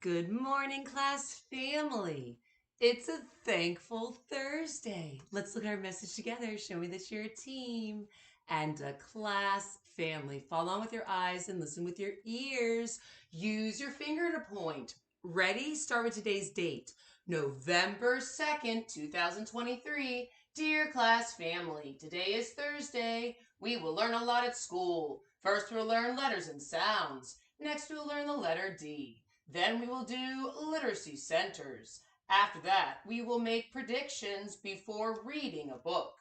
Good morning, class family. It's a thankful Thursday. Let's look at our message together. Show me that you're a team and a class family. Follow on with your eyes and listen with your ears. Use your finger to point. Ready? Start with today's date. November 2nd, 2023. Dear class family, today is Thursday. We will learn a lot at school. First, we'll learn letters and sounds. Next, we'll learn the letter D. Then we will do literacy centers. After that, we will make predictions before reading a book.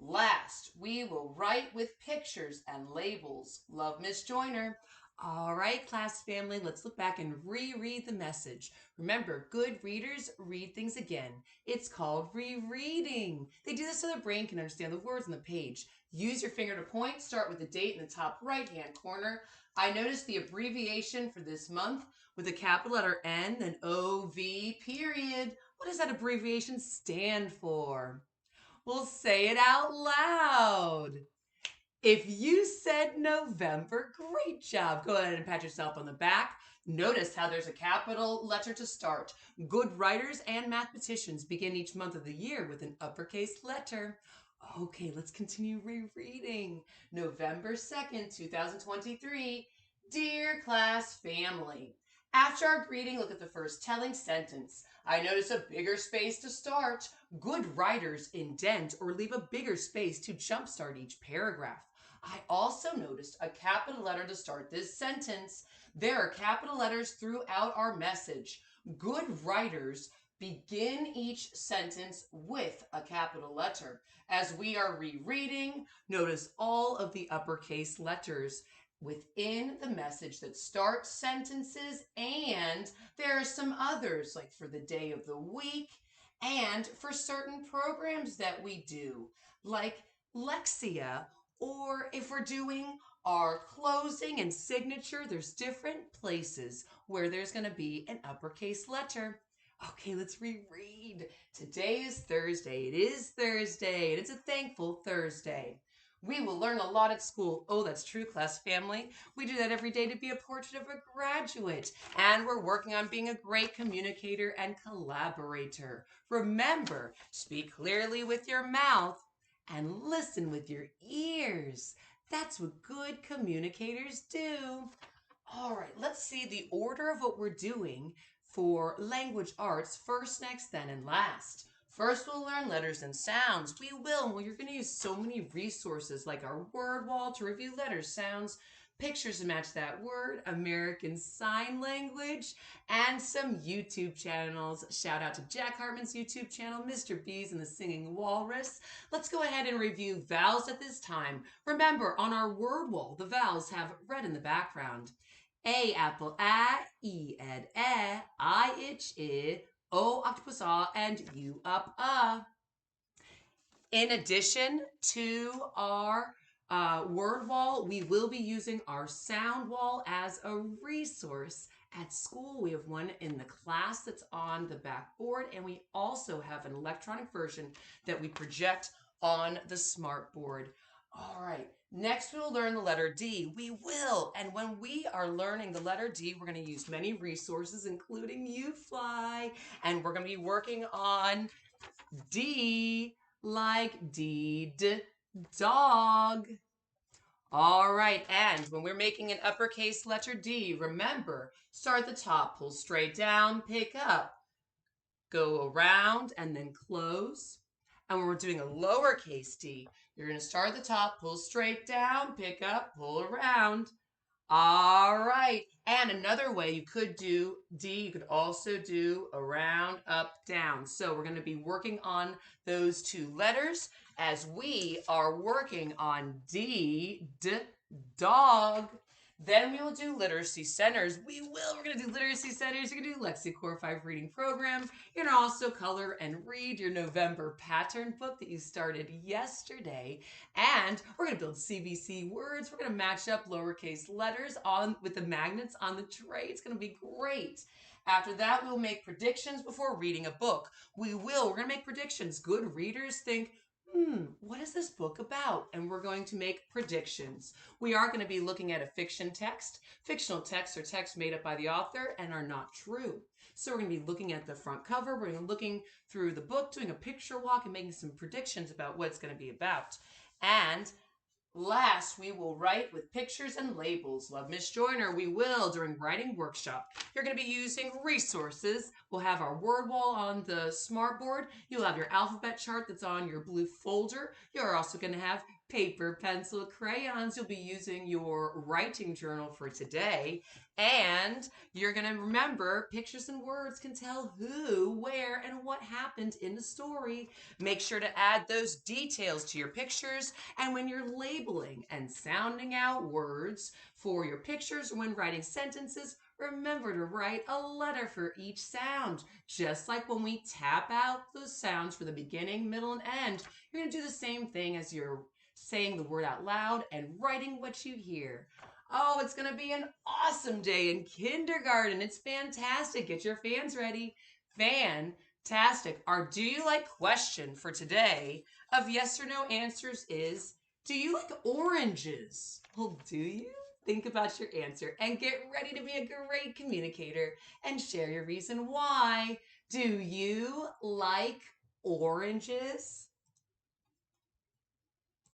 Last, we will write with pictures and labels. Love, Miss Joyner. All right, class family, let's look back and reread the message. Remember, good readers read things again. It's called rereading. They do this so their brain can understand the words on the page. Use your finger to point. Start with the date in the top right-hand corner. I noticed the abbreviation for this month with a capital letter N, then OV period. What does that abbreviation stand for? We'll say it out loud. If you said November, great job. Go ahead and pat yourself on the back. Notice how there's a capital letter to start. Good writers and mathematicians begin each month of the year with an uppercase letter. Okay, let's continue rereading. November 2nd, 2023. Dear class family. After our greeting, look at the first telling sentence. I notice a bigger space to start. Good writers indent or leave a bigger space to jumpstart each paragraph. I also noticed a capital letter to start this sentence. There are capital letters throughout our message. Good writers begin each sentence with a capital letter. As we are rereading, notice all of the uppercase letters within the message that start sentences, and there are some others, like for the day of the week and for certain programs that we do, like Lexia, or if we're doing our closing and signature, there's different places where there's going to be an uppercase letter. Okay, let's reread. Today is Thursday. It is Thursday, and it's a thankful Thursday. We will learn a lot at school. Oh, that's true, class family. We do that every day to be a portrait of a graduate. And we're working on being a great communicator and collaborator. Remember, speak clearly with your mouth and listen with your ears. That's what good communicators do. All right, let's see the order of what we're doing for language arts first, next, then, and last. First, we'll learn letters and sounds. We will. Well, you're going to use so many resources like our word wall to review letters, sounds, pictures to match that word, American Sign Language, and some YouTube channels. Shout out to Jack Hartman's YouTube channel, Mr. B's and the Singing Walrus. Let's go ahead and review vowels at this time. Remember, on our word wall, the vowels have red in the background. A apple, A, E ed, E, I itch, I, O octopus, A, and U up, In addition to our word wall, we will be using our sound wall as a resource. At school, we have one in the class that's on the backboard, and we also have an electronic version that we project on the smart board. All right, next we'll learn the letter D. We will, and when we are learning the letter D, we're going to use many resources, including UFly, and we're going to be working on D like deed, dog. All right, and when we're making an uppercase letter D, remember, start at the top, pull straight down, pick up, go around, and then close. And when we're doing a lowercase d, you're going to start at the top, pull straight down, pick up, pull around. All right. And another way you could do D, you could also do around, up, down. So we're going to be working on those two letters as we are working on D, dog. Then we will do literacy centers. We're going to do literacy centers. You're going to do LexiCore 5 reading program. You're going to also color and read your November pattern book that you started yesterday. And we're going to build CVC words. We're going to match up lowercase letters on with the magnets on the tray. It's going to be great. After that, we'll make predictions before reading a book. We're going to make predictions. Good readers think What is this book about? And we're going to make predictions. We are going to be looking at a fiction text. Fictional texts are texts made up by the author and are not true. So we're going to be looking at the front cover. We're going to be looking through the book, doing a picture walk, and making some predictions about what it's going to be about. And last, we will write with pictures and labels. Love Miss Joyner, we will during writing workshop. You're going to be using resources. We'll have our word wall on the smartboard. You'll have your alphabet chart that's on your blue folder. You're also going to have paper, pencil, crayons. You'll be using your writing journal for today. And you're going to remember pictures and words can tell who, where, and what happened in the story. Make sure to add those details to your pictures. And when you're labeling and sounding out words for your pictures or when writing sentences, remember to write a letter for each sound. Just like when we tap out those sounds for the beginning, middle, and end, you're going to do the same thing as you're saying the word out loud and writing what you hear. Oh, it's going to be an awesome day in kindergarten. It's fantastic. Get your fans ready. Fantastic. Our do you like question for today of yes or no answers is, do you like oranges? Well, do you? Think about your answer and get ready to be a great communicator and share your reason why. Do you like oranges?